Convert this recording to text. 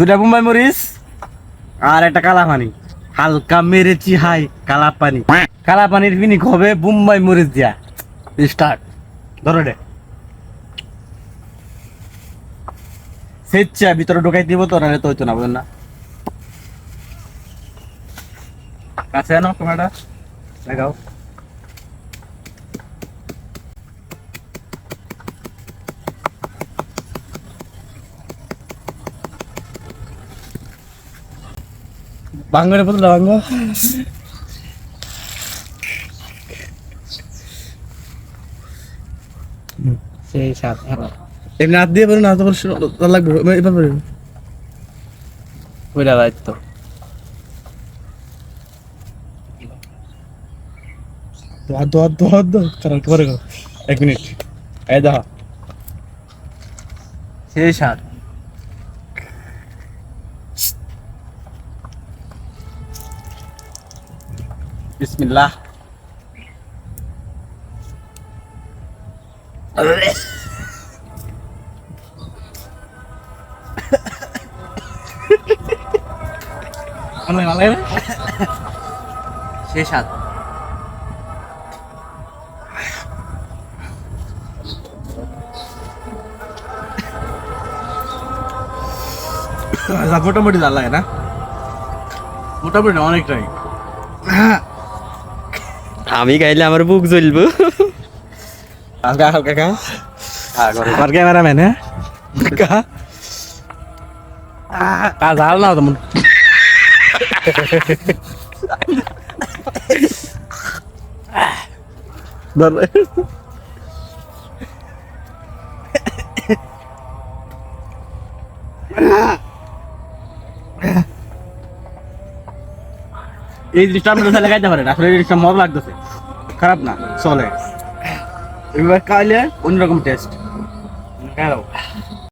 দুটা বোম্বাই মরিচ আর একটা কালা পানি, হালকা মেরেছি হাই কালা পানি। কালা পানির ফিনিক হবে বোম্বাই মরিচ দিয়া। স্টার্ট, ধরো রে। সেচ্ছা ভিতরে ঢোকাই দিব তো, নাহলে তো হইতো না, বুঝলেন না? কাছে আনো ক্যামেরাটা, দেখাও। বাঙ্গরে বদলা বাঙ্গ। সেই সাত এমনি হাত দিয়ে বলুন, হাত লাগবে এবার বলুন। ওইটা দায়িত্ব। এক মিনিট, এই দেখো সেই সাত বিসমিল্লাহ। সেই সাত মোটামুটি জাল লাগে না? মোটামুটি না, অনেকটাই। আমি গাইলে আমার বুক জ্বলবো। হালকা হালকা খা। আমার ক্যামেরাম্যান, হ্যাঁ জাল না তেমন। এই জিনিসটা আপনি তাহলে খাইতে পারেন, আসলে এই জিনিসটা মজা লাগতেছে, খারাপ না, চলে। এবার খাইলে অন্যরকম টেস্ট।